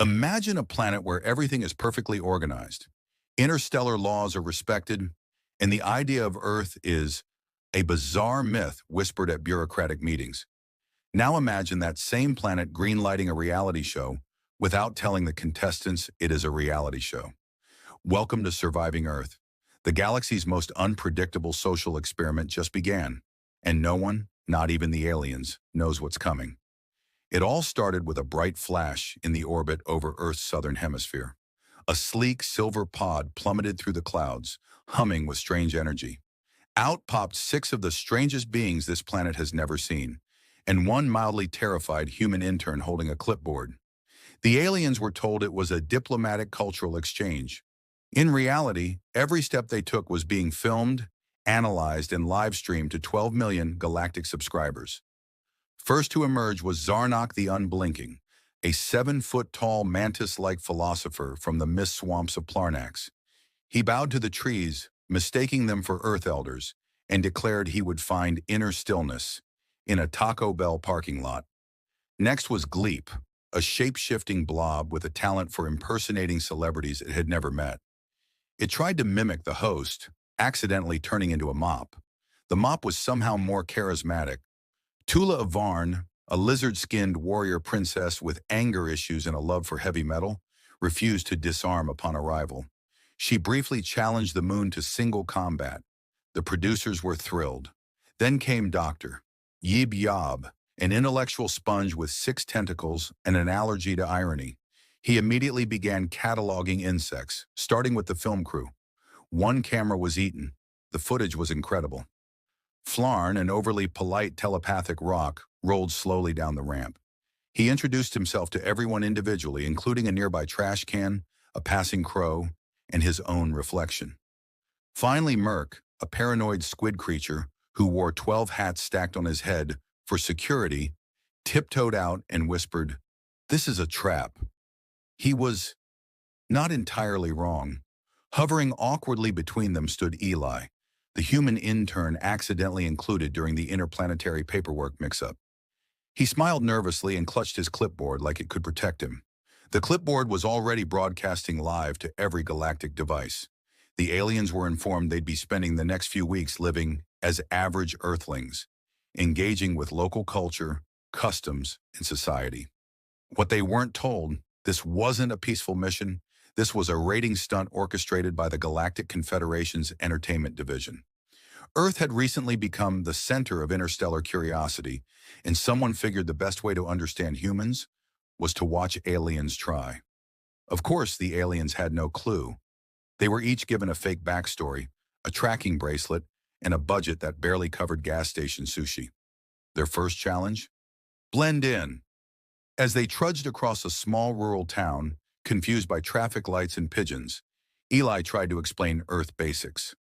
Imagine a planet where everything is perfectly organized. Interstellar laws are respected, and the idea of Earth is a bizarre myth whispered at bureaucratic meetings. Now imagine that same planet greenlighting a reality show without telling the contestants it is a reality show. Welcome to Surviving Earth. The galaxy's most unpredictable social experiment just began, and no one, not even the aliens, knows what's coming. It all started with a bright flash in the orbit over Earth's southern hemisphere. A sleek silver pod plummeted through the clouds, humming with strange energy. Out popped six of the strangest beings this planet has never seen, and one mildly terrified human intern holding a clipboard. The aliens were told it was a diplomatic cultural exchange. In reality, every step they took was being filmed, analyzed, and live-streamed to 12 million galactic subscribers. First to emerge was Zarnok the Unblinking, a 7-foot-tall mantis-like philosopher from the mist swamps of Plarnax. He bowed to the trees, mistaking them for Earth elders, and declared he would find inner stillness in a Taco Bell parking lot. Next was Gleep, a shape-shifting blob with a talent for impersonating celebrities it had never met. It tried to mimic the host, accidentally turning into a mop. The mop was somehow more charismatic. Tula of Varn, a lizard-skinned warrior princess with anger issues and a love for heavy metal, refused to disarm upon arrival. She briefly challenged the moon to single combat. The producers were thrilled. Then came Dr. Yib Yob, an intellectual sponge with 6 tentacles and an allergy to irony. He immediately began cataloging insects, starting with the film crew. One camera was eaten. The footage was incredible. Flarn, an overly polite telepathic rock, rolled slowly down the ramp. He introduced himself to everyone individually, including a nearby trash can, a passing crow, and his own reflection. Finally, Merc, a paranoid squid creature who wore 12 hats stacked on his head for security, tiptoed out and whispered, "This is a trap." He was not entirely wrong. Hovering awkwardly between them stood Eli, the human intern accidentally included during the interplanetary paperwork mix-up. He smiled nervously and clutched his clipboard like it could protect him. The clipboard was already broadcasting live to every galactic device. The aliens were informed they'd be spending the next few weeks living as average Earthlings, engaging with local culture, customs, and society. What they weren't told, this wasn't a peaceful mission. This was a raiding stunt orchestrated by the Galactic Confederation's Entertainment Division. Earth had recently become the center of interstellar curiosity, and someone figured the best way to understand humans was to watch aliens try. Of course, the aliens had no clue. They were each given a fake backstory, a tracking bracelet, and a budget that barely covered gas station sushi. Their first challenge? Blend in. As they trudged across a small rural town, confused by traffic lights and pigeons, Eli tried to explain Earth basics.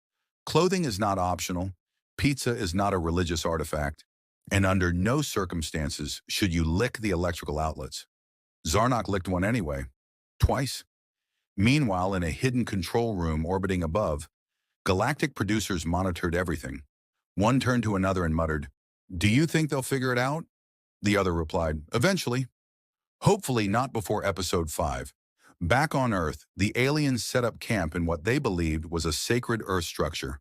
Clothing is not optional, pizza is not a religious artifact, and under no circumstances should you lick the electrical outlets. Zarnok licked one anyway, twice. Meanwhile, in a hidden control room orbiting above, galactic producers monitored everything. One turned to another and muttered, "Do you think they'll figure it out?" The other replied, "Eventually." Hopefully not before episode 5. Back on Earth, the aliens set up camp in what they believed was a sacred Earth structure,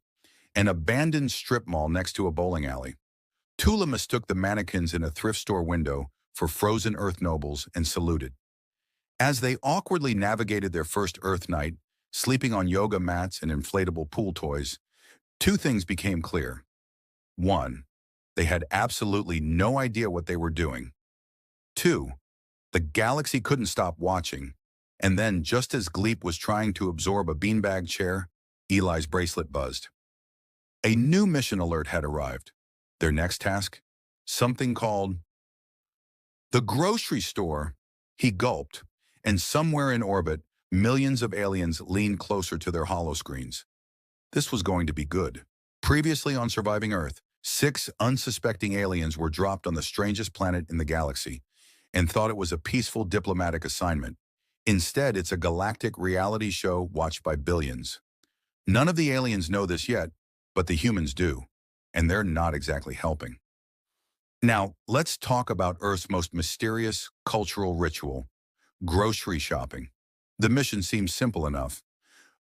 an abandoned strip mall next to a bowling alley. Tula mistook the mannequins in a thrift store window for frozen Earth nobles and saluted. As they awkwardly navigated their first Earth night, sleeping on yoga mats and inflatable pool toys, 2 things became clear. 1, they had absolutely no idea what they were doing. 2, the galaxy couldn't stop watching. And then, just as Gleep was trying to absorb a beanbag chair, Eli's bracelet buzzed. A new mission alert had arrived. Their next task? Something called the grocery store. He gulped, and somewhere in orbit, millions of aliens leaned closer to their holoscreens. This was going to be good. Previously on Surviving Earth, 6 unsuspecting aliens were dropped on the strangest planet in the galaxy and thought it was a peaceful diplomatic assignment. Instead, it's a galactic reality show watched by billions. None of the aliens know this yet, but the humans do, and they're not exactly helping. Now, let's talk about Earth's most mysterious cultural ritual, Grocery shopping. The mission seems simple enough.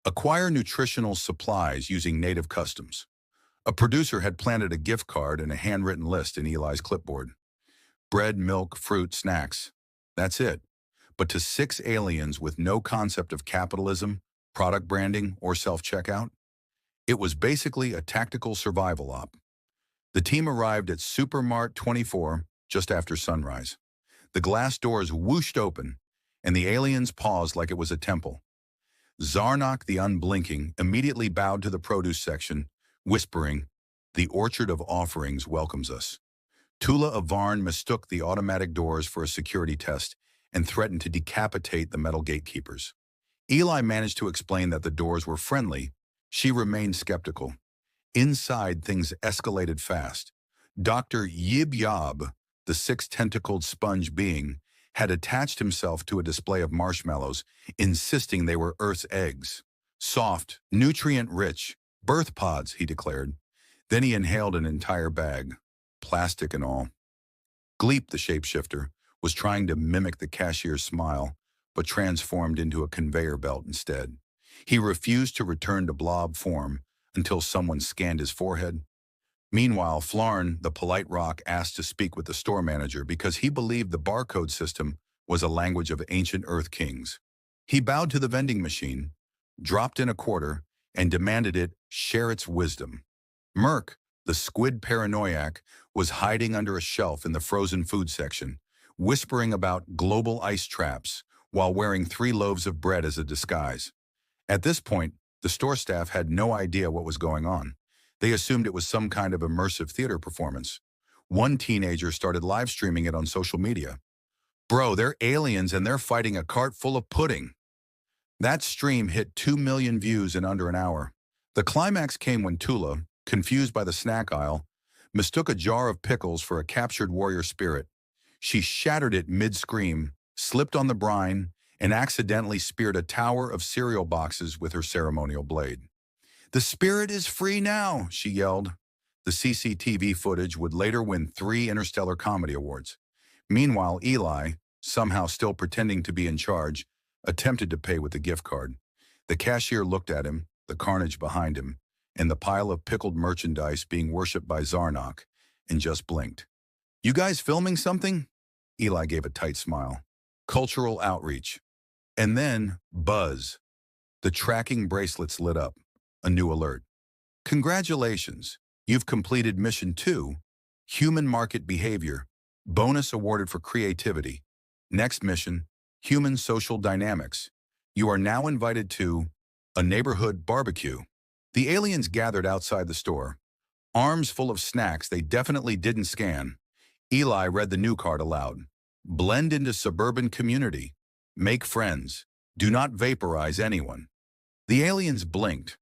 Acquire nutritional supplies using native customs. A producer had planted a gift card and a handwritten list in Eli's clipboard. Bread, milk, fruit, snacks. That's it. But to 6 aliens with no concept of capitalism, product branding, or self-checkout, it was basically a tactical survival op. The team arrived at Supermart 24 just after sunrise. The glass doors whooshed open, and the aliens paused like it was a temple. Zarnak the Unblinking immediately bowed to the produce section, whispering, "The Orchard of Offerings welcomes us." Tula of Varn mistook the automatic doors for a security test and threatened to decapitate the metal gatekeepers. Eli managed to explain that the doors were friendly. She remained skeptical. Inside, things escalated fast. Dr. Yib Yab, the 6-tentacled sponge being, had attached himself to a display of marshmallows, insisting they were Earth's eggs. Soft, nutrient-rich, birth pods, he declared. Then he inhaled an entire bag, plastic and all. Gleep, the shapeshifter, was trying to mimic the cashier's smile, but transformed into a conveyor belt instead. He refused to return to blob form until someone scanned his forehead. Meanwhile, Flarn, the polite rock, asked to speak with the store manager because he believed the barcode system was a language of ancient Earth kings. He bowed to the vending machine, dropped in a quarter, and demanded it share its wisdom. Merc, the squid paranoiac, was hiding under a shelf in the frozen food section, whispering about global ice traps while wearing 3 loaves of bread as a disguise. At this point, the store staff had no idea what was going on. They assumed it was some kind of immersive theater performance. One teenager started live streaming it on social media. "Bro, they're aliens and they're fighting a cart full of pudding." That stream hit 2 million views in under an hour. The climax came when Tula, confused by the snack aisle, mistook a jar of pickles for a captured warrior spirit. She shattered it mid-scream, slipped on the brine, and accidentally speared a tower of cereal boxes with her ceremonial blade. "The spirit is free now," she yelled. The CCTV footage would later win 3 Interstellar Comedy Awards. Meanwhile, Eli, somehow still pretending to be in charge, attempted to pay with the gift card. The cashier looked at him, the carnage behind him, and the pile of pickled merchandise being worshipped by Zarnak, and just blinked. "You guys filming something?" Eli gave a tight smile. "Cultural outreach." And then, buzz. The tracking bracelets lit up. A new alert. "Congratulations. You've completed Mission 2, Human Market Behavior. Bonus awarded for creativity. Next mission, Human Social Dynamics. You are now invited to a neighborhood barbecue." The aliens gathered outside the store, arms full of snacks they definitely didn't scan. Eli read the new card aloud. "Blend into suburban community. Make friends. Do not vaporize anyone." The aliens blinked.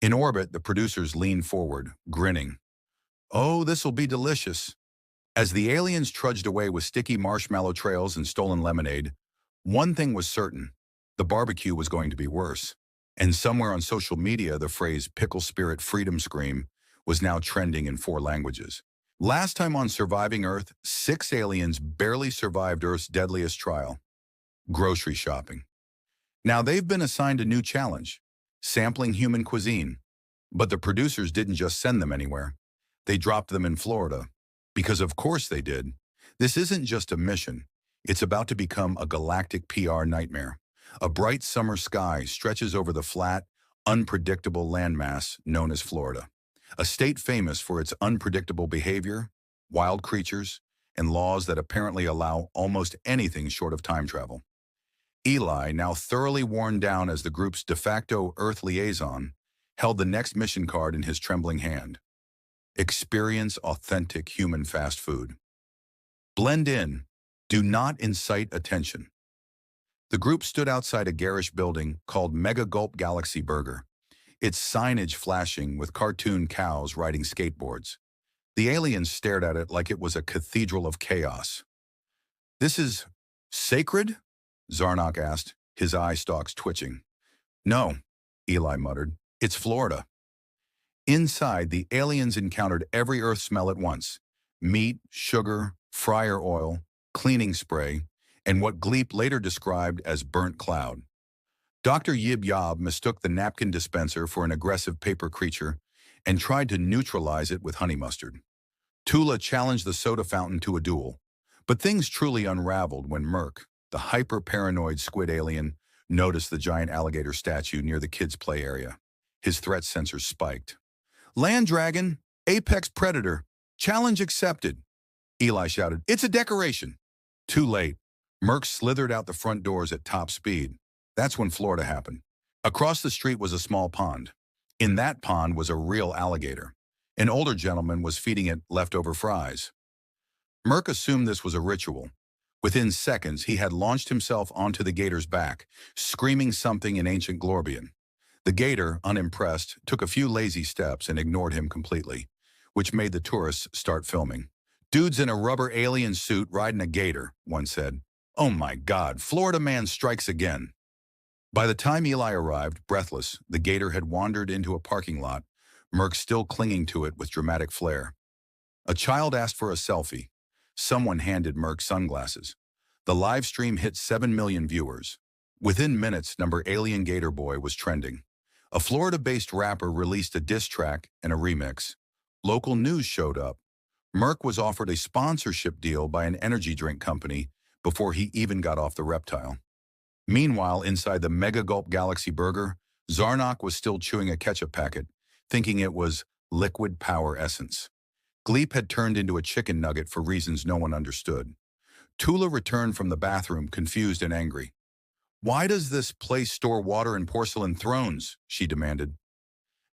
In orbit, the producers leaned forward, grinning. "Oh, this'll be delicious." As the aliens trudged away with sticky marshmallow trails and stolen lemonade, one thing was certain: the barbecue was going to be worse. And somewhere on social media, the phrase "pickle spirit freedom scream" was now trending in 4 languages. Last time on Surviving Earth, 6 aliens barely survived Earth's deadliest trial: grocery shopping. Now they've been assigned a new challenge: sampling human cuisine. But the producers didn't just send them anywhere. They dropped them in Florida. Because of course they did. This isn't just a mission. It's about to become a galactic PR nightmare. A bright summer sky stretches over the flat, unpredictable landmass known as Florida. A state famous for its unpredictable behavior, wild creatures, and laws that apparently allow almost anything short of time travel. Eli, now thoroughly worn down as the group's de facto Earth liaison, held the next mission card in his trembling hand. Experience authentic human fast food. Blend in. Do not incite attention. The group stood outside a garish building called Mega Gulp Galaxy Burger, its signage flashing with cartoon cows riding skateboards. The aliens stared at it like it was a cathedral of chaos. "This is sacred?" Zarnak asked, his eye stalks twitching. "No," Eli muttered. "It's Florida." Inside, the aliens encountered every Earth smell at once: meat, sugar, fryer oil, cleaning spray, and what Gleep later described as burnt cloud. Dr. Yib Yob mistook the napkin dispenser for an aggressive paper creature and tried to neutralize it with honey mustard. Tula challenged the soda fountain to a duel, but things truly unraveled when Merc, the hyper-paranoid squid alien, noticed the giant alligator statue near the kids' play area. His threat sensors spiked. "Land dragon, apex predator, challenge accepted," Eli shouted. "It's a decoration." Too late. Merc slithered out the front doors at top speed. That's when Florida happened. Across the street was a small pond. In that pond was a real alligator. An older gentleman was feeding it leftover fries. Merc assumed this was a ritual. Within seconds, he had launched himself onto the gator's back, screaming something in ancient Glorbian. The gator, unimpressed, took a few lazy steps and ignored him completely, which made the tourists start filming. "Dude's in a rubber alien suit riding a gator," one said. "Oh my God, Florida man strikes again." By the time Eli arrived, breathless, the gator had wandered into a parking lot, Merc still clinging to it with dramatic flair. A child asked for a selfie. Someone handed Merc sunglasses. The live stream hit 7 million viewers. Within minutes, number Alien Gator Boy was trending. A Florida-based rapper released a diss track and a remix. Local news showed up. Merc was offered a sponsorship deal by an energy drink company before he even got off the reptile. Meanwhile, inside the Mega Gulp Galaxy burger, Zarnock was still chewing a ketchup packet, thinking it was liquid power essence. Gleep had turned into a chicken nugget for reasons no one understood. Tula returned from the bathroom, confused and angry. "Why does this place store water and porcelain thrones?" she demanded.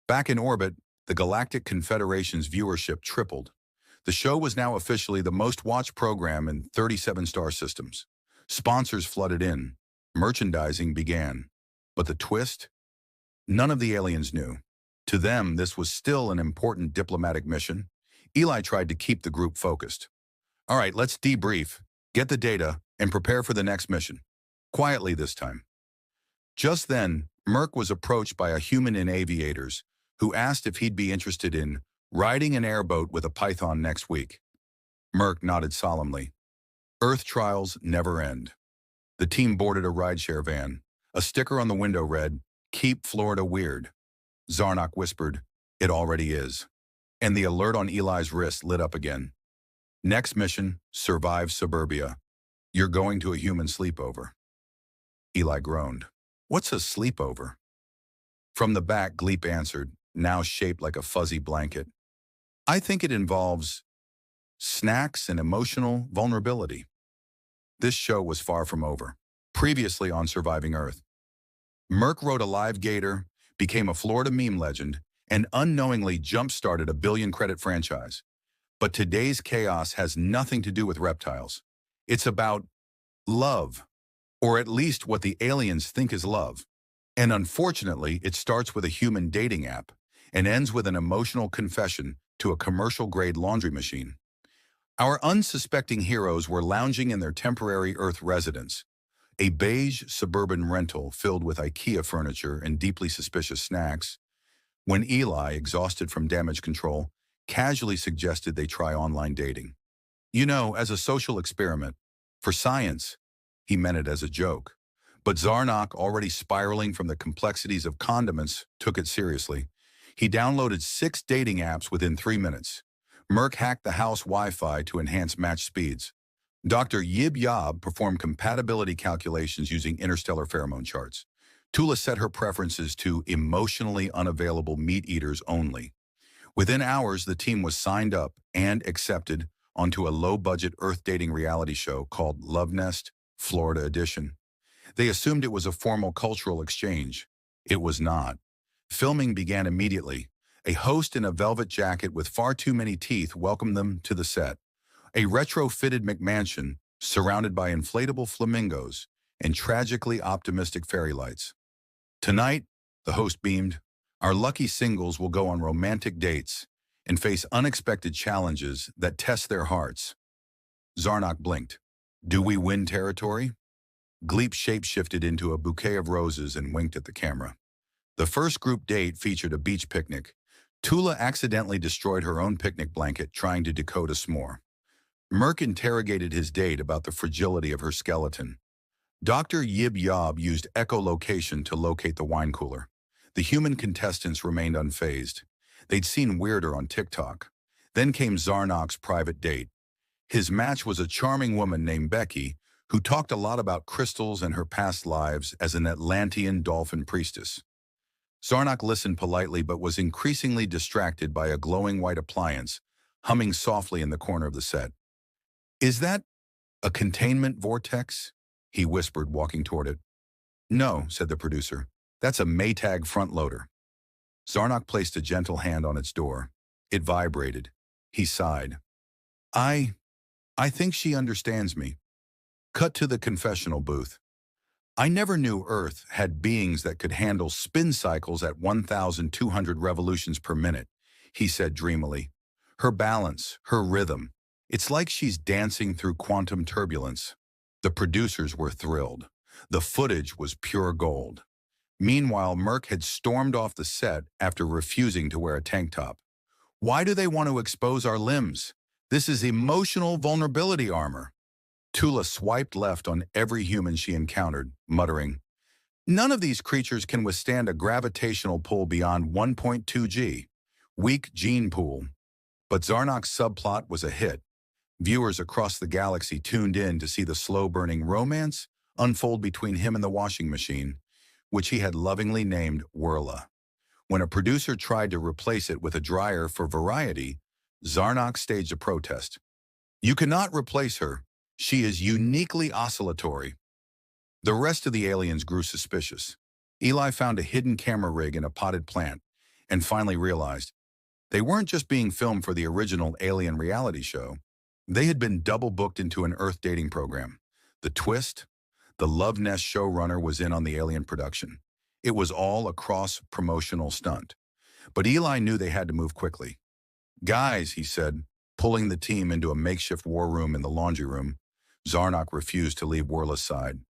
Back in orbit, the Galactic Confederation's viewership tripled. The show was now officially the most watched program in 37 star systems. Sponsors flooded in. Merchandising began. But the twist? None of the aliens knew. To them, this was still an important diplomatic mission. Eli tried to keep the group focused. "All right, let's debrief, get the data, and prepare for the next mission." Quietly this time. Just then, Merc was approached by a human in aviators who asked if he'd be interested in riding an airboat with a python next week. Merc nodded solemnly. Earth trials never end. The team boarded a rideshare van. A sticker on the window read, "Keep Florida weird." Zarnock whispered, "It already is." And the alert on Eli's wrist lit up again. "Next mission, survive suburbia. You're going to a human sleepover." Eli groaned. "What's a sleepover?" From the back, Gleep answered, now shaped like a fuzzy blanket. "I think it involves snacks and emotional vulnerability." This show was far from over. Previously on Surviving Earth, Merc rode a live gator, became a Florida meme legend, and unknowingly jump-started a billion-credit franchise. But today's chaos has nothing to do with reptiles. It's about love, or at least what the aliens think is love. And unfortunately, it starts with a human dating app and ends with an emotional confession to a commercial-grade laundry machine. Our unsuspecting heroes were lounging in their temporary Earth residence, a beige suburban rental filled with IKEA furniture and deeply suspicious snacks, when Eli, exhausted from damage control, casually suggested they try online dating. You know, as a social experiment. For science, he meant it as a joke. But Zarnock, already spiraling from the complexities of condiments, took it seriously. He downloaded 6 dating apps within 3 minutes. Merc hacked the house Wi-Fi to enhance match speeds. Dr. Yib Yob performed compatibility calculations using interstellar pheromone charts. Tula set her preferences to emotionally unavailable meat eaters only. Within hours, the team was signed up and accepted onto a low-budget Earth dating reality show called Love Nest, Florida Edition. They assumed it was a formal cultural exchange. It was not. Filming began immediately. A host in a velvet jacket with far too many teeth welcomed them to the set. A retro-fitted McMansion surrounded by inflatable flamingos and tragically optimistic fairy lights. "Tonight," the host beamed, "our lucky singles will go on romantic dates and face unexpected challenges that test their hearts." Zarnock blinked. "Do we win territory?" Gleep shape-shifted into a bouquet of roses and winked at the camera. The first group date featured a beach picnic. Tula accidentally destroyed her own picnic blanket trying to decode a s'more. Merck interrogated his date about the fragility of her skeleton. Dr. Yib Yob used echolocation to locate the wine cooler. The human contestants remained unfazed. They'd seen weirder on TikTok. Then came Zarnok's private date. His match was a charming woman named Becky, who talked a lot about crystals and her past lives as an Atlantean dolphin priestess. Zarnok listened politely but was increasingly distracted by a glowing white appliance, humming softly in the corner of the set. "Is that a containment vortex?" he whispered, walking toward it. "No," said the producer. "That's a Maytag front loader." Zarnok placed a gentle hand on its door. It vibrated. He sighed. I think she understands me." Cut to the confessional booth. "I never knew Earth had beings that could handle spin cycles at 1,200 revolutions per minute," he said dreamily. "Her balance, her rhythm. It's like she's dancing through quantum turbulence." The producers were thrilled. The footage was pure gold. Meanwhile, Merck had stormed off the set after refusing to wear a tank top. "Why do they want to expose our limbs? This is emotional vulnerability armor." Tula swiped left on every human she encountered, muttering, "None of these creatures can withstand a gravitational pull beyond 1.2 G. Weak gene pool." But Zarnok's subplot was a hit. Viewers across the galaxy tuned in to see the slow-burning romance unfold between him and the washing machine, which he had lovingly named Whirla. When a producer tried to replace it with a dryer for variety, Zarnok staged a protest. "You cannot replace her. She is uniquely oscillatory." The rest of the aliens grew suspicious. Eli found a hidden camera rig in a potted plant and finally realized they weren't just being filmed for the original Alien reality show. They had been double-booked into an Earth dating program. The twist? The Love Nest showrunner was in on the Alien production. It was all a cross-promotional stunt. But Eli knew they had to move quickly. "Guys," he said, pulling the team into a makeshift war room in the laundry room. Zarnok refused to leave Whirla's side.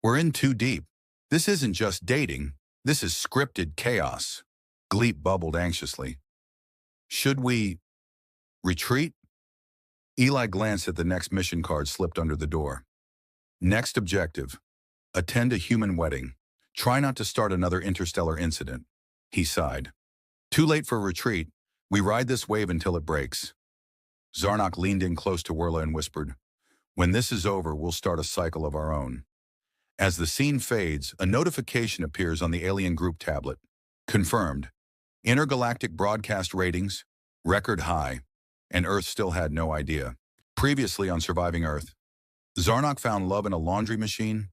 "We're in too deep. This isn't just dating. This is scripted chaos." Gleep bubbled anxiously. "Should we retreat?" Eli glanced at the next mission card slipped under the door. "Next objective. Attend a human wedding. Try not to start another interstellar incident." He sighed. "Too late for retreat. We ride this wave until it breaks." Zarnok leaned in close to Whirla and whispered, "When this is over, we'll start a cycle of our own." As the scene fades, a notification appears on the alien group tablet. Confirmed. Intergalactic broadcast ratings, record high, and Earth still had no idea. Previously on Surviving Earth, Zarnok found love in a laundry machine,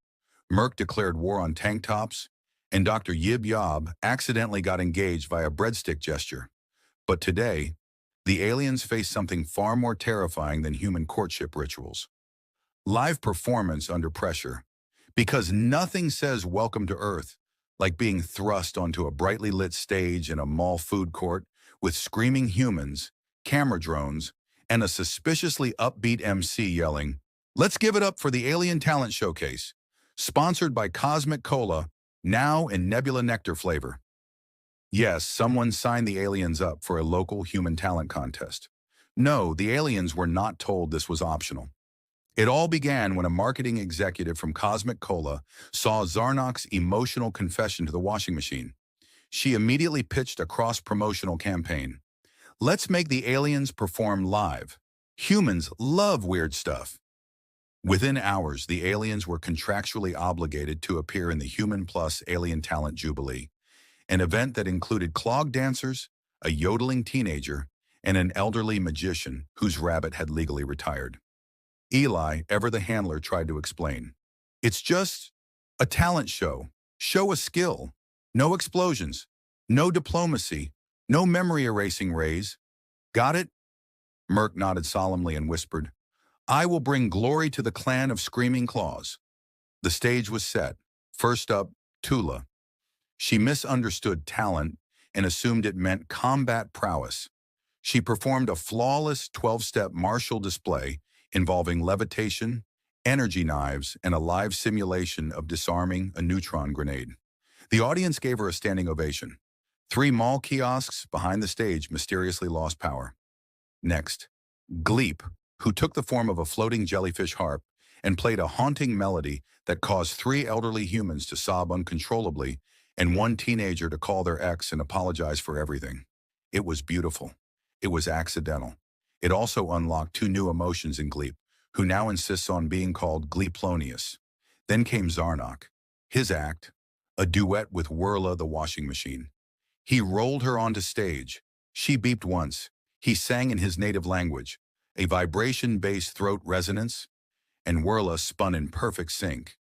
Merck declared war on tank tops, and Dr. Yib Yob accidentally got engaged via breadstick gesture. But today, the aliens face something far more terrifying than human courtship rituals. Live performance under pressure. Because nothing says welcome to Earth like being thrust onto a brightly lit stage in a mall food court with screaming humans, camera drones, and a suspiciously upbeat MC yelling, "Let's give it up for the Alien Talent Showcase, sponsored by Cosmic Cola, now in Nebula Nectar flavor." Yes, someone signed the aliens up for a local human talent contest. No, the aliens were not told this was optional. It all began when a marketing executive from Cosmic Cola saw Zarnok's emotional confession to the washing machine. She immediately pitched a cross-promotional campaign. "Let's make the aliens perform live. Humans love weird stuff." Within hours, the aliens were contractually obligated to appear in the Human Plus Alien Talent Jubilee, an event that included clog dancers, a yodeling teenager, and an elderly magician whose rabbit had legally retired. Eli, ever the handler, tried to explain. "It's just a talent show. Show a skill. No explosions. No diplomacy. No memory erasing rays. Got it?" Merck nodded solemnly and whispered, "I will bring glory to the clan of Screaming Claws." The stage was set. First up, Tula. She misunderstood talent and assumed it meant combat prowess. She performed a flawless 12-step martial display involving levitation, energy knives, and a live simulation of disarming a neutron grenade. The audience gave her a standing ovation. 3 mall kiosks behind the stage mysteriously lost power. Next, Gleep, who took the form of a floating jellyfish harp and played a haunting melody that caused three elderly humans to sob uncontrollably and one teenager to call their ex and apologize for everything. It was beautiful. It was accidental. It also unlocked two new emotions in Gleep, who now insists on being called Gleeplonius. Then came Zarnok. His act, a duet with Whirla the washing machine. He rolled her onto stage. She beeped once. He sang in his native language, a vibration-based throat resonance, and Whirla spun in perfect sync.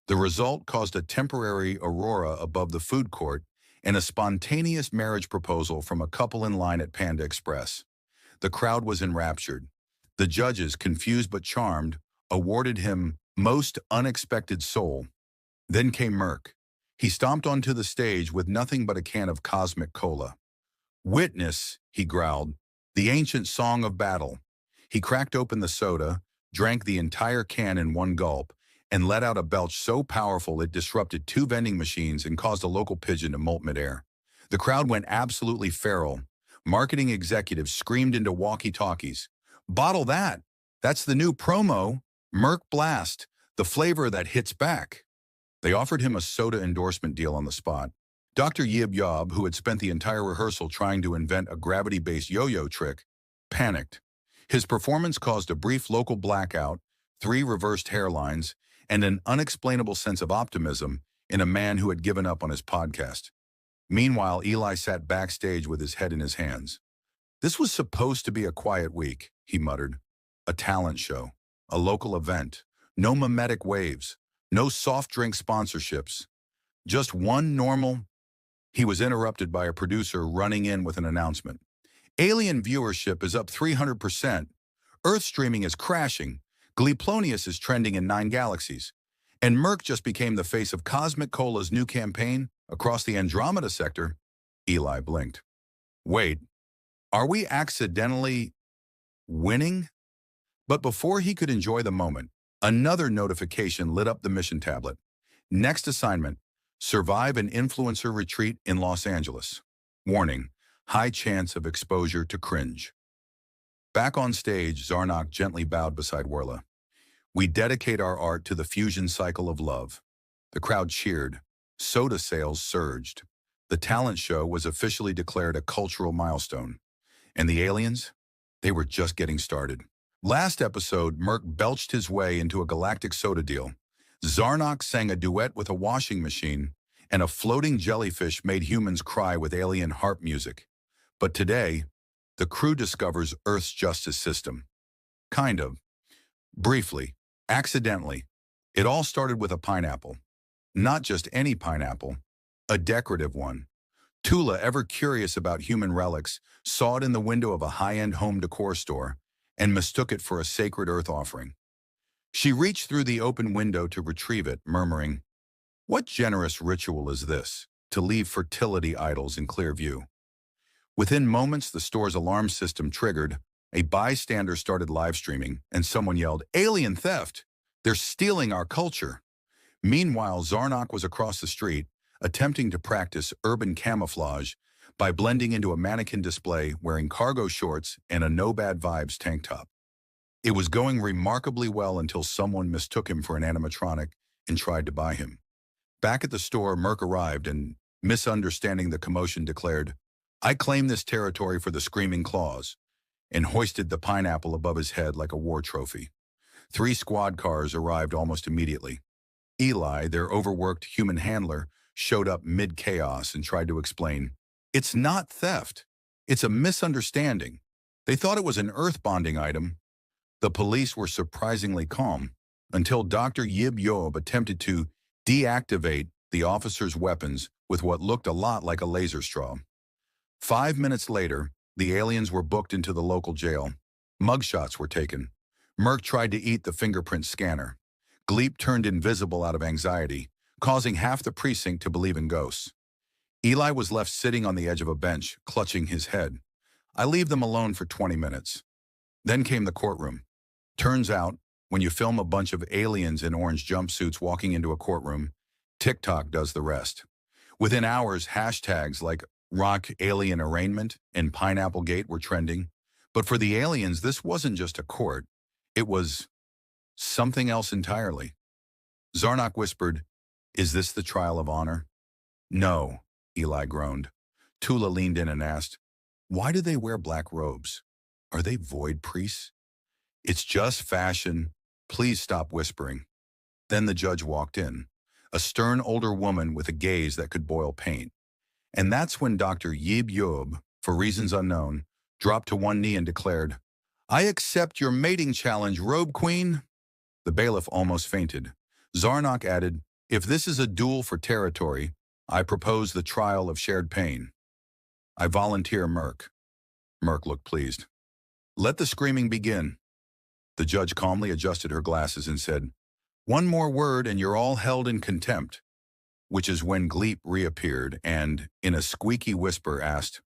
The result caused a temporary aurora above the food court and a spontaneous marriage proposal from a couple in line at Panda Express. The crowd was enraptured. The judges, confused but charmed, awarded him Most Unexpected Soul. Then came Merc. He stomped onto the stage with nothing but a can of cosmic cola. "Witness," he growled, "the ancient song of battle." He cracked open the soda, drank the entire can in one gulp, and let out a belch so powerful it disrupted two vending machines and caused a local pigeon to molt midair. The crowd went absolutely feral. Marketing executives screamed into walkie-talkies, "Bottle that! That's the new promo, Merc Blast, the flavor that hits back." They offered him a soda endorsement deal on the spot. Dr. Yib Yob, who had spent the entire rehearsal trying to invent a gravity-based yo-yo trick, panicked. His performance caused a brief local blackout, three reversed hairlines, and an unexplainable sense of optimism in a man who had given up on his podcast. Meanwhile, Eli sat backstage with his head in his hands. "This was supposed to be a quiet week," he muttered. "A talent show, a local event, no mimetic waves, no soft drink sponsorships, just one normal—" He was interrupted by a producer running in with an announcement. "Alien viewership is up 300%. Earth streaming is crashing. Gleeplonius is trending in 9 galaxies. And Merc just became the face of Cosmic Cola's new campaign across the Andromeda sector." Eli blinked. "Wait, are we accidentally winning?" But before he could enjoy the moment, another notification lit up the mission tablet. Next assignment: survive an influencer retreat in Los Angeles. Warning: high chance of exposure to cringe. Back on stage, Zarnok gently bowed beside Whirla. "We dedicate our art to the fusion cycle of love." The crowd cheered. Soda sales surged. The talent show was officially declared a cultural milestone. And the aliens? They were just getting started. Last episode, Merc belched his way into a galactic soda deal. Zarnok sang a duet with a washing machine, and a floating jellyfish made humans cry with alien harp music. But today, the crew discovers Earth's justice system. Kind of. Briefly. Accidentally. It all started with a pineapple. Not just any pineapple. A decorative one. Tula, ever curious about human relics, saw it in the window of a high-end home decor store and mistook it for a sacred Earth offering. She reached through the open window to retrieve it, murmuring, "What generous ritual is this, to leave fertility idols in clear view?" Within moments, the store's alarm system triggered, a bystander started live streaming, and someone yelled, "Alien theft! They're stealing our culture!" Meanwhile, Zarnok was across the street, attempting to practice urban camouflage by blending into a mannequin display wearing cargo shorts and a No Bad Vibes tank top. It was going remarkably well until someone mistook him for an animatronic and tried to buy him. Back at the store, Merc arrived and, misunderstanding the commotion, declared, "I claim this territory for the Screaming Claws," and hoisted the pineapple above his head like a war trophy. 3 squad cars arrived almost immediately. Eli, their overworked human handler, showed up mid-chaos and tried to explain, "It's not theft. It's a misunderstanding. They thought it was an earth-bonding item." The police were surprisingly calm until Dr. Yib Yob attempted to deactivate the officer's weapons with what looked a lot like a laser straw. 5 minutes later, the aliens were booked into the local jail. Mugshots were taken. Merc tried to eat the fingerprint scanner. Gleep turned invisible out of anxiety, causing half the precinct to believe in ghosts. Eli was left sitting on the edge of a bench, clutching his head. I leave them alone for 20 minutes. Then came the courtroom. Turns out, when you film a bunch of aliens in orange jumpsuits walking into a courtroom, TikTok does the rest. Within hours, hashtags like Rock Alien Arraignment and Pineapple Gate were trending. But for the aliens, this wasn't just a court. It was something else entirely. Zarnak whispered, "Is this the trial of honor?" "No," Eli groaned. Tula leaned in and asked, "Why do they wear black robes? Are they void priests?" "It's just fashion. Please stop whispering." Then the judge walked in, a stern older woman with a gaze that could boil paint. And that's when Dr. Yib Yob, for reasons unknown, dropped to one knee and declared, "I accept your mating challenge, Robe Queen." The bailiff almost fainted. Zarnak added, "If this is a duel for territory, I propose the trial of shared pain. I volunteer Merc." Merc looked pleased. "Let the screaming begin." The judge calmly adjusted her glasses and said, "One more word and you're all held in contempt," which is when Gleep reappeared and, in a squeaky whisper, asked,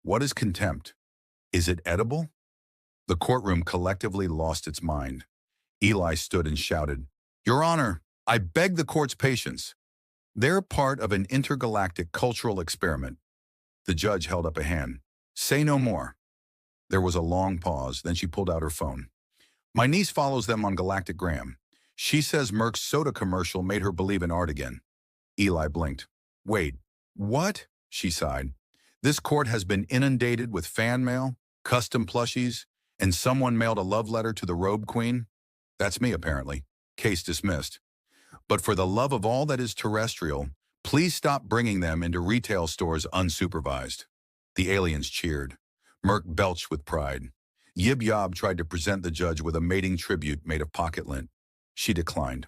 "What is contempt? Is it edible?" The courtroom collectively lost its mind. Eli stood and shouted, "Your Honor, I beg the court's patience. They're part of an intergalactic cultural experiment." The judge held up a hand. "Say no more." There was a long pause, then she pulled out her phone. "My niece follows them on Galactic Gram. She says Merck's soda commercial made her believe in art again." Eli blinked. "Wait, what?" she sighed. "This court has been inundated with fan mail, custom plushies, and someone mailed a love letter to the Robe Queen. That's me, apparently. Case dismissed. But for the love of all that is terrestrial, please stop bringing them into retail stores unsupervised." The aliens cheered. Merc belched with pride. Yib Yob tried to present the judge with a mating tribute made of pocket lint. She declined.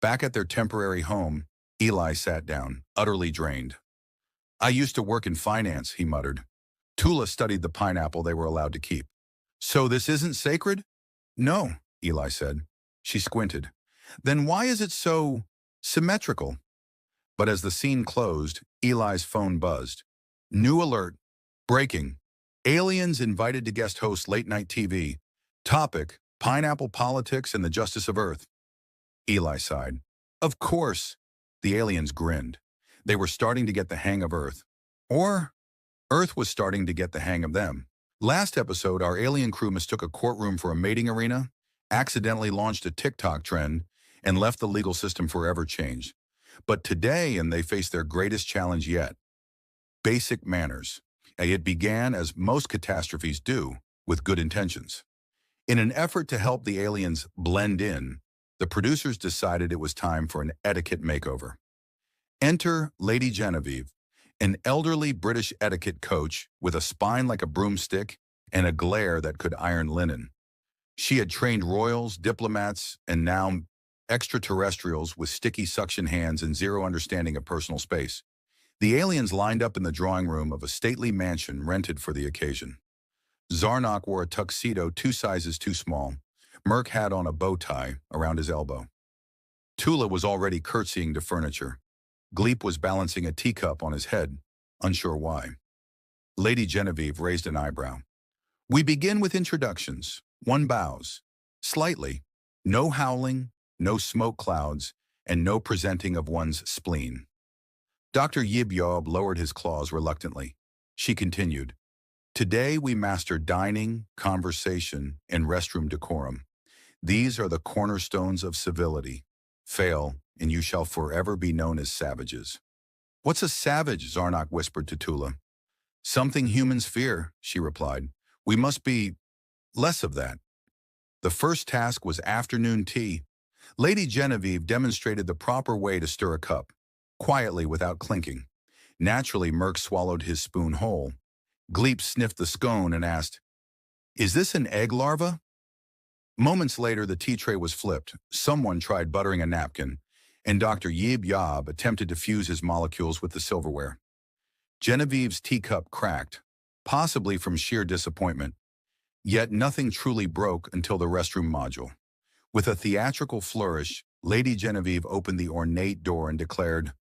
Back at their temporary home, Eli sat down, utterly drained. "I used to work in finance," he muttered. Tula studied the pineapple they were allowed to keep. "So this isn't sacred?" "No," Eli said. She squinted. "Then why is it so symmetrical?" But as the scene closed, Eli's phone buzzed. "New alert. Breaking. Aliens invited to guest host late-night TV. Topic, pineapple politics and the justice of Earth." Eli sighed. "Of course." The aliens grinned. They were starting to get the hang of Earth. Or Earth was starting to get the hang of them. Last episode, our alien crew mistook a courtroom for a mating arena, accidentally launched a TikTok trend, and left the legal system forever changed. But today, and they face their greatest challenge yet. Basic manners. It began, as most catastrophes do, with good intentions. In an effort to help the aliens blend in, the producers decided it was time for an etiquette makeover. Enter Lady Genevieve, an elderly British etiquette coach with a spine like a broomstick and a glare that could iron linen. She had trained royals, diplomats, and now extraterrestrials with sticky suction hands and zero understanding of personal space. The aliens lined up in the drawing room of a stately mansion rented for the occasion. Zarnak wore a tuxedo 2 sizes too small. Merc had on a bow tie around his elbow. Tula was already curtsying to furniture. Gleep was balancing a teacup on his head, unsure why. Lady Genevieve raised an eyebrow. "We begin with introductions. One bows. Slightly. No howling, no smoke clouds, and no presenting of one's spleen." Dr. Yib Yob lowered his claws reluctantly. She continued, "Today we master dining, conversation, and restroom decorum. These are the cornerstones of civility. Fail, and you shall forever be known as savages." "What's a savage?" Zarnak whispered to Tula. "Something humans fear," she replied. "We must be less of that." The first task was afternoon tea. Lady Genevieve demonstrated the proper way to stir a cup, quietly without clinking. Naturally, Merc swallowed his spoon whole. Gleep sniffed the scone and asked, "Is this an egg larva?" Moments later, the tea tray was flipped. Someone tried buttering a napkin, and Dr. Yib Yob attempted to fuse his molecules with the silverware. Genevieve's teacup cracked, possibly from sheer disappointment. Yet nothing truly broke until the restroom module. With a theatrical flourish, Lady Genevieve opened the ornate door and declared,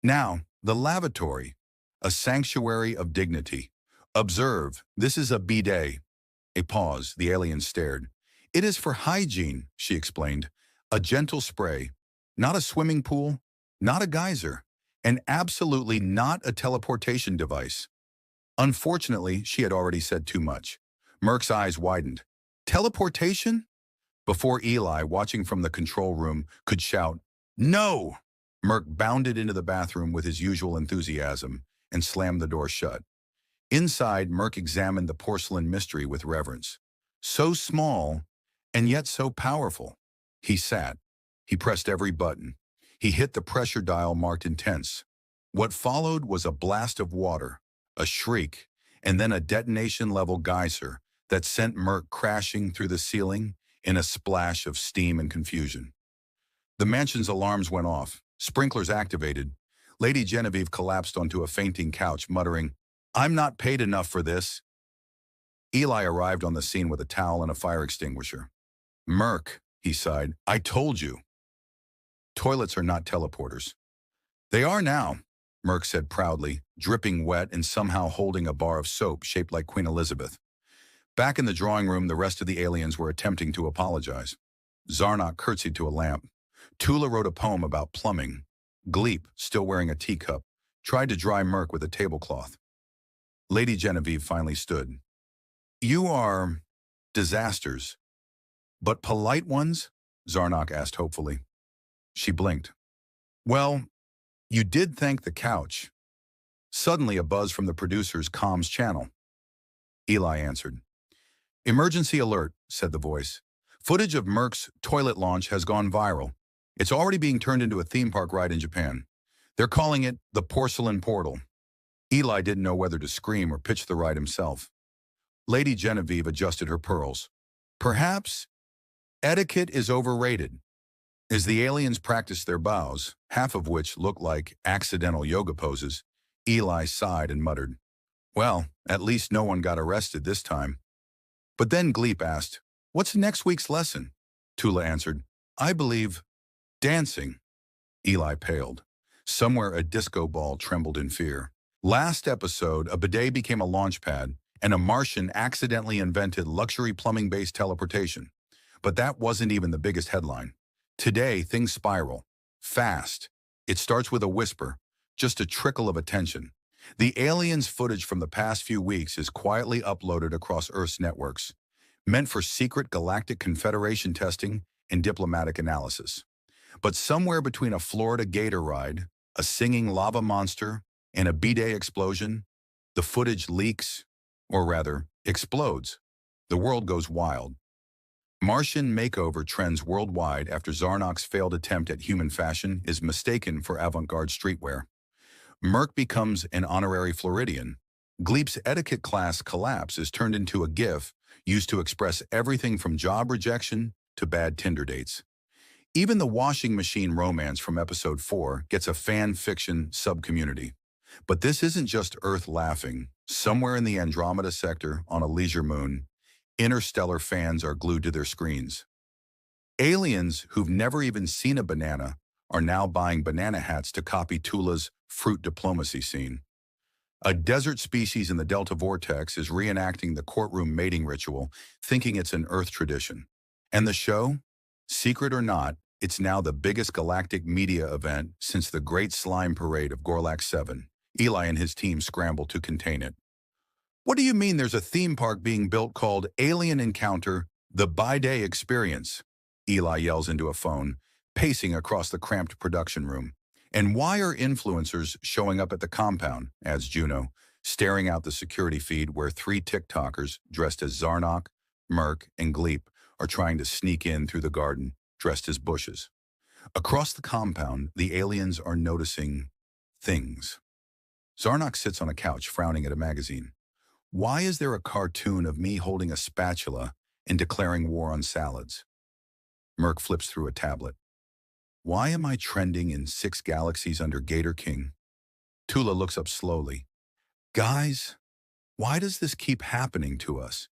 "Now, the lavatory, a sanctuary of dignity. Observe, this is a bidet." A pause, the alien stared. "It is for hygiene," she explained. "A gentle spray, not a swimming pool, not a geyser, and absolutely not a teleportation device." Unfortunately, she had already said too much. Merc's eyes widened. "Teleportation?" Before Eli, watching from the control room, could shout, "No!" Merc bounded into the bathroom with his usual enthusiasm and slammed the door shut. Inside, Merc examined the porcelain mystery with reverence. So small, and yet so powerful. He sat. He pressed every button. He hit the pressure dial marked intense. What followed was a blast of water, a shriek, and then a detonation-level geyser that sent Merc crashing through the ceiling in a splash of steam and confusion. The mansion's alarms went off, sprinklers activated. Lady Genevieve collapsed onto a fainting couch, muttering, "I'm not paid enough for this." Eli arrived on the scene with a towel and a fire extinguisher. "Merc," he sighed, "I told you." Toilets are not teleporters. "They are now," Merc said proudly, dripping wet and somehow holding a bar of soap shaped like Queen Elizabeth. Back in the drawing room, the rest of the aliens were attempting to apologize. Zarnok curtsied to a lamp. Tula wrote a poem about plumbing. Gleep, still wearing a teacup, tried to dry Merc with a tablecloth. Lady Genevieve finally stood. "You are disasters, but polite ones?" Zarnok asked hopefully. She blinked. "Well, you did thank the couch." Suddenly, a buzz from the producer's comms channel. Eli answered. "Emergency alert," said the voice. "Footage of Merc's toilet launch has gone viral. It's already being turned into a theme park ride in Japan. They're calling it the Porcelain Portal." Eli didn't know whether to scream or pitch the ride himself. Lady Genevieve adjusted her pearls. "Perhaps etiquette is overrated." As the aliens practiced their bows, half of which looked like accidental yoga poses, Eli sighed and muttered, "Well, at least no one got arrested this time." But then Gleep asked, "What's next week's lesson?" Tula answered, "I believe dancing." Eli paled. Somewhere a disco ball trembled in fear. Last episode, a bidet became a launch pad, and a Martian accidentally invented luxury plumbing-based teleportation. But that wasn't even the biggest headline. Today, things spiral. Fast. It starts with a whisper, just a trickle of attention. The aliens' footage from the past few weeks is quietly uploaded across Earth's networks, meant for secret galactic confederation testing and diplomatic analysis. But somewhere between a Florida gator ride, a singing lava monster, and a bidet explosion, the footage leaks, or rather, explodes. The world goes wild. Martian makeover trends worldwide after Zarnok's failed attempt at human fashion is mistaken for avant-garde streetwear. Merc becomes an honorary Floridian. Gleep's etiquette class collapse is turned into a GIF used to express everything from job rejection to bad Tinder dates. Even the washing machine romance from episode 4 gets a fan fiction sub-community. But this isn't just Earth laughing. Somewhere in the Andromeda sector, on a leisure moon, interstellar fans are glued to their screens. Aliens who've never even seen a banana are now buying banana hats to copy Tula's fruit diplomacy scene. A desert species in the Delta Vortex is reenacting the courtroom mating ritual, thinking it's an Earth tradition. And the show? Secret or not, it's now the biggest galactic media event since the Great Slime Parade of Gorlak 7. Eli and his team scramble to contain it. "What do you mean there's a theme park being built called Alien Encounter, the Bidet Experience?" Eli yells into a phone, pacing across the cramped production room. "And why are influencers showing up at the compound?" adds Juno, staring out the security feed where 3 TikTokers dressed as Zarnok, Merc, and Gleep are trying to sneak in through the garden, dressed as bushes. Across the compound, the aliens are noticing things. Zarnok sits on a couch, frowning at a magazine. "Why is there a cartoon of me holding a spatula and declaring war on salads?" Merc flips through a tablet. "Why am I trending in 6 galaxies under Gator King?" Tula looks up slowly. "Guys, why does this keep happening to us?"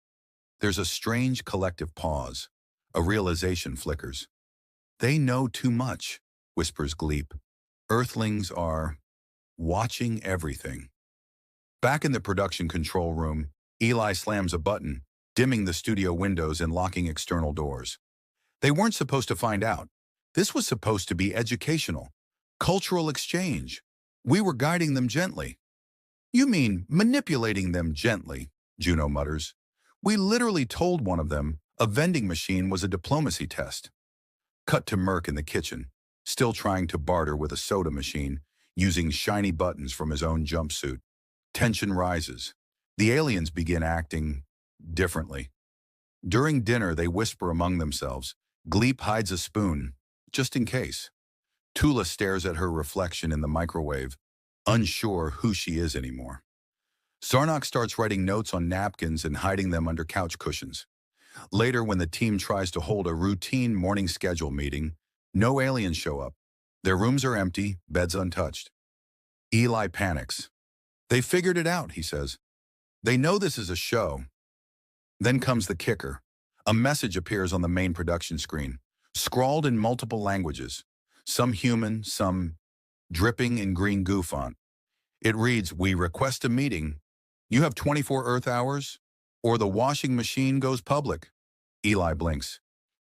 There's a strange collective pause. A realization flickers. "They know too much," whispers Gleep. "Earthlings are watching everything." Back in the production control room, Eli slams a button, dimming the studio windows and locking external doors. They weren't supposed to find out. This was supposed to be educational, cultural exchange. We were guiding them gently. "You mean manipulating them gently," Juno mutters. "We literally told one of them, A vending machine was a diplomacy test. Cut to Merc in the kitchen, still trying to barter with a soda machine, using shiny buttons from his own jumpsuit. Tension rises. The aliens begin acting differently. During dinner, they whisper among themselves. Gleep hides a spoon, just in case. Tula stares at her reflection in the microwave, unsure who she is anymore. Zarnok starts writing notes on napkins and hiding them under couch cushions. Later, when the team tries to hold a routine morning schedule meeting, no aliens show up. Their rooms are empty, beds untouched. Eli panics. They figured it out, he says. They know this is a show. Then comes the kicker. A message appears on the main production screen, scrawled in multiple languages, some human, some dripping in green goo font. It reads, "We request a meeting. You have 24 Earth hours, or the washing machine goes public." Eli blinks.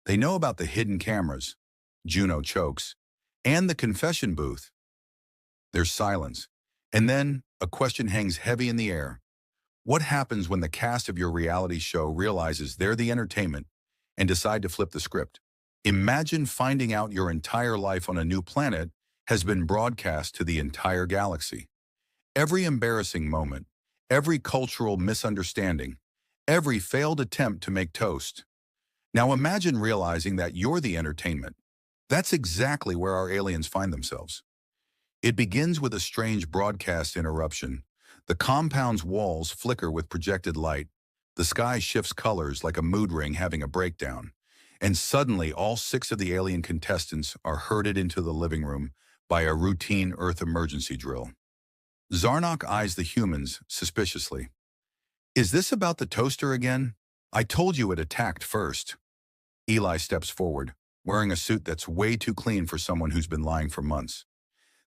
They know about the hidden cameras. Juno chokes. And the confession booth. There's silence. And then a question hangs heavy in the air. What happens when the cast of your reality show realizes they're the entertainment and decide to flip the script? Imagine finding out your entire life on a new planet has been broadcast to the entire galaxy. Every embarrassing moment, every cultural misunderstanding, every failed attempt to make toast. Now imagine realizing that you're the entertainment. That's exactly where our aliens find themselves. It begins with a strange broadcast interruption. The compound's walls flicker with projected light. The sky shifts colors like a mood ring having a breakdown. And suddenly, all 6 of the alien contestants are herded into the living room by a routine Earth emergency drill. Zarnok eyes the humans suspiciously. "Is this about the toaster again? I told you it attacked first." Eli steps forward, wearing a suit that's way too clean for someone who's been lying for months.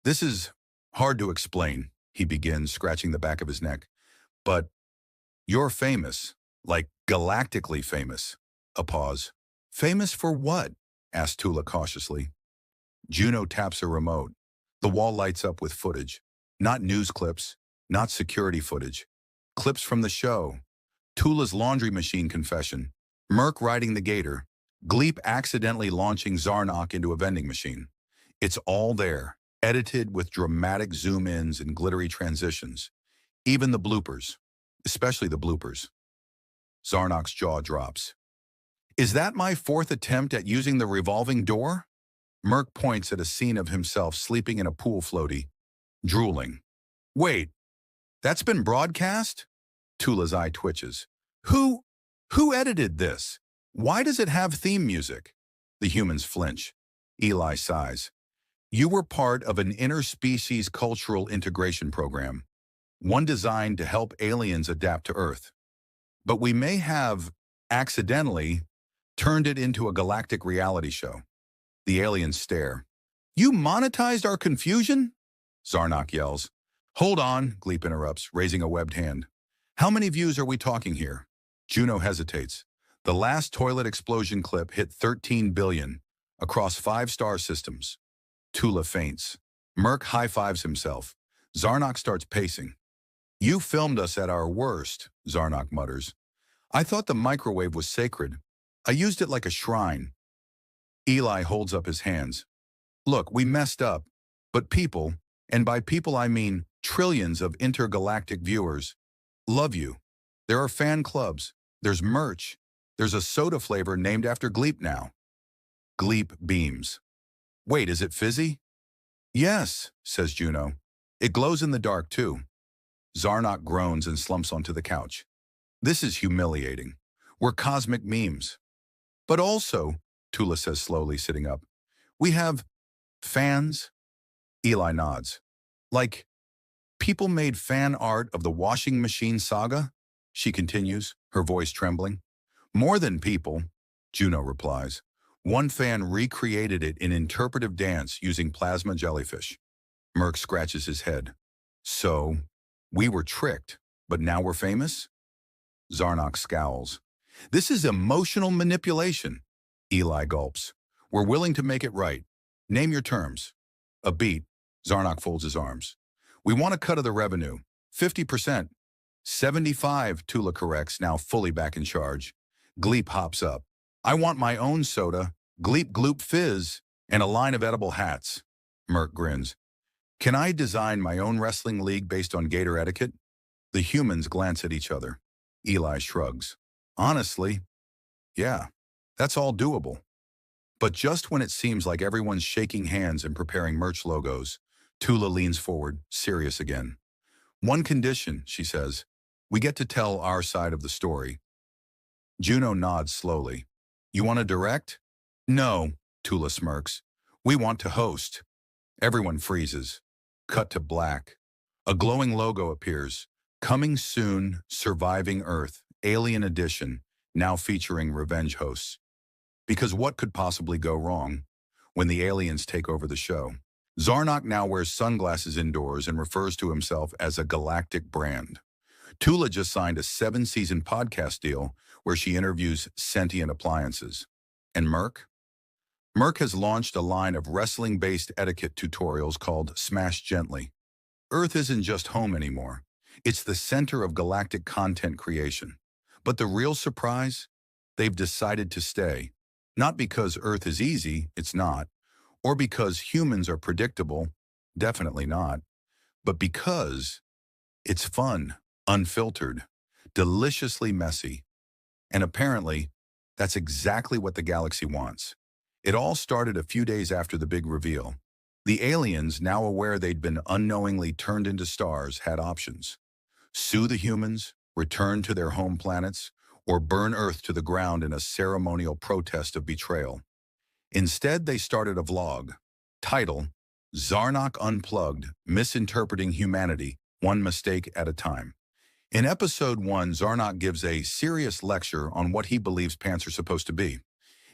"This is hard to explain," he begins, scratching the back of his neck. "But you're famous, like galactically famous." A pause. "Famous for what?" asked Tula cautiously. Juno taps a remote. The wall lights up with footage. Not news clips, not security footage. Clips from the show. Tula's laundry machine confession. Merc riding the gator. Gleep accidentally launching Zarnok into a vending machine. It's all there, edited with dramatic zoom-ins and glittery transitions. Even the bloopers, especially the bloopers. Zarnok's jaw drops. "Is that my 4th attempt at using the revolving door?" Merc points at a scene of himself sleeping in a pool floaty, drooling. "Wait, that's been broadcast?" Tula's eye twitches. Who edited this? Why does it have theme music?" The humans flinch. Eli sighs. "You were part of an interspecies cultural integration program, one designed to help aliens adapt to Earth. But we may have, accidentally, turned it into a galactic reality show." The aliens stare. "You monetized our confusion?" Zarnok yells. "Hold on," Gleep interrupts, raising a webbed hand. "How many views are we talking here?" Juno hesitates. The last toilet explosion clip hit 13 billion across 5 star systems. Tula faints. Merc high-fives himself. Zarnok starts pacing. "You filmed us at our worst," Zarnok mutters. "I thought the microwave was sacred. I used it like a shrine." Eli holds up his hands. "Look, we messed up. But people, and by people I mean trillions of intergalactic viewers, love you. There are fan clubs. There's merch. There's a soda flavor named after Gleep now." Gleep beams. "Wait, is it fizzy?" "Yes," says Juno. "It glows in the dark, too." Zarnok groans and slumps onto the couch. "This is humiliating. We're cosmic memes." "But also," Tula says slowly, sitting up, "we have fans." Eli nods. "Like, people made fan art of the washing machine saga?" She continues, her voice trembling. "More than people," Juno replies. "One fan recreated it in interpretive dance using plasma jellyfish." Merc scratches his head. "So, we were tricked, but now we're famous?" Zarnok scowls. "This is emotional manipulation." Eli gulps. "We're willing to make it right. Name your terms." A beat. Zarnok folds his arms. "We want a cut of the revenue. 50%. 75, Tula corrects, now fully back in charge. Gleep hops up. I want my own soda, Gleep Gloop Fizz, and a line of edible hats. Merc grins. Can I design my own wrestling league based on gator etiquette? The humans glance at each other. Eli shrugs. Honestly, yeah, that's all doable. But just when it seems like everyone's shaking hands and preparing merch logos, Tula leans forward, serious again. One condition, she says. We get to tell our side of the story. Juno nods slowly. You want to direct? No, Tula smirks. We want to host. Everyone freezes. Cut to black. A glowing logo appears. Coming soon, Surviving Earth, Alien Edition, now featuring revenge hosts. Because what could possibly go wrong when the aliens take over the show? Zarnak now wears sunglasses indoors and refers to himself as a galactic brand. Tula just signed a 7-season podcast deal where she interviews sentient appliances. And Merc? Merc has launched a line of wrestling-based etiquette tutorials called Smash Gently. Earth isn't just home anymore. It's the center of galactic content creation. But the real surprise? They've decided to stay. Not because Earth is easy, it's not. Or because humans are predictable, definitely not. But because it's fun, unfiltered, deliciously messy. And apparently, that's exactly what the galaxy wants. It all started a few days after the big reveal. The aliens, now aware they'd been unknowingly turned into stars, had options. Sue the humans, return to their home planets, or burn Earth to the ground in a ceremonial protest of betrayal. Instead, they started a vlog. Title, Zarnak Unplugged, Misinterpreting Humanity, One Mistake at a Time. In episode 1, Zarnak gives a serious lecture on what he believes pants are supposed to be.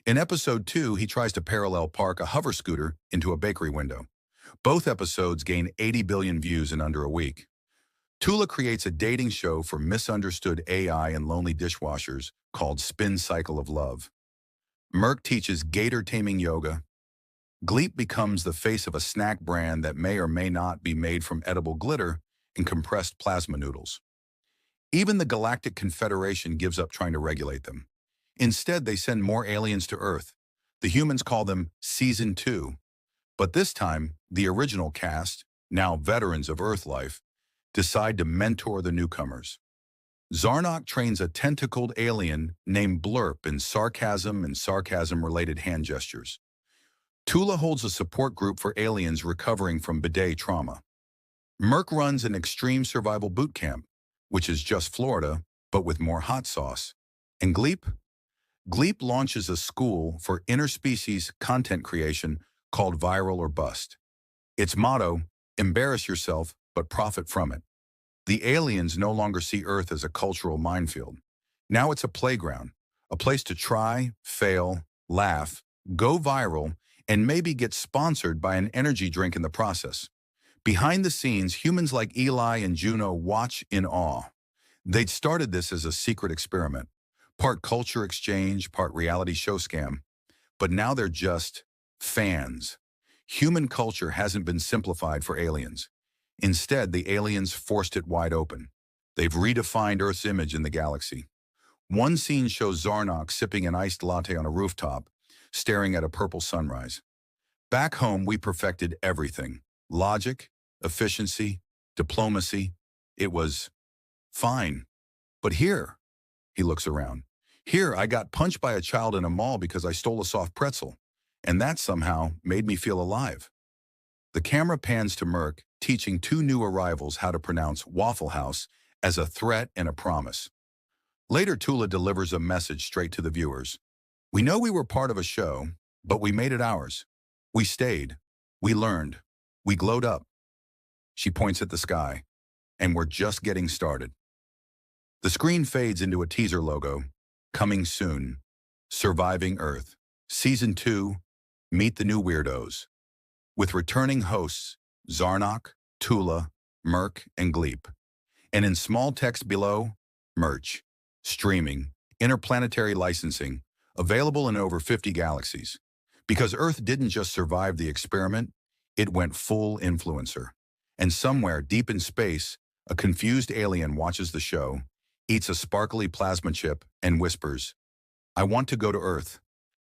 In episode 2, he tries to parallel park a hover scooter into a bakery window. Both episodes gain 80 billion views in under a week. Tula creates a dating show for misunderstood AI and lonely dishwashers called Spin Cycle of Love. Merc teaches gator taming yoga. Gleep becomes the face of a snack brand that may or may not be made from edible glitter and compressed plasma noodles. Even the Galactic Confederation gives up trying to regulate them. Instead, they send more aliens to Earth. The humans call them Season 2. But this time, the original cast, now veterans of Earth life, decide to mentor the newcomers. Zarnak trains a tentacled alien named Blurp in sarcasm and sarcasm-related hand gestures. Tula holds a support group for aliens recovering from bidet trauma. Merc runs an extreme survival boot camp, which is just Florida, but with more hot sauce. And Gleep? Gleep launches a school for interspecies content creation called Viral or Bust. Its motto, embarrass yourself, but profit from it. The aliens no longer see Earth as a cultural minefield. Now it's a playground, a place to try, fail, laugh, go viral, and maybe get sponsored by an energy drink in the process. Behind the scenes, humans like Eli and Juno watch in awe. They'd started this as a secret experiment, part culture exchange, part reality show scam. But now they're just fans. Human culture hasn't been simplified for aliens. Instead, the aliens forced it wide open. They've redefined Earth's image in the galaxy. One scene shows Zarnak sipping an iced latte on a rooftop, staring at a purple sunrise. Back home, we perfected everything. Logic, efficiency, diplomacy. It was fine. But here, he looks around. Here, I got punched by a child in a mall because I stole a soft pretzel. And that somehow made me feel alive. The camera pans to Merc, teaching 2 new arrivals how to pronounce Waffle House as a threat and a promise. Later, Tula delivers a message straight to the viewers. We know we were part of a show, but we made it ours. We stayed. We learned. We glowed up. She points at the sky, and we're just getting started. The screen fades into a teaser logo, coming soon. Surviving Earth. Season 2, Meet the New Weirdos. With returning hosts, Zarnak, Tula, Merc, and Gleep. And in small text below, merch, streaming, interplanetary licensing, available in over 50 galaxies. Because Earth didn't just survive the experiment, it went full influencer. And somewhere deep in space, a confused alien watches the show, eats a sparkly plasma chip, and whispers, I want to go to Earth.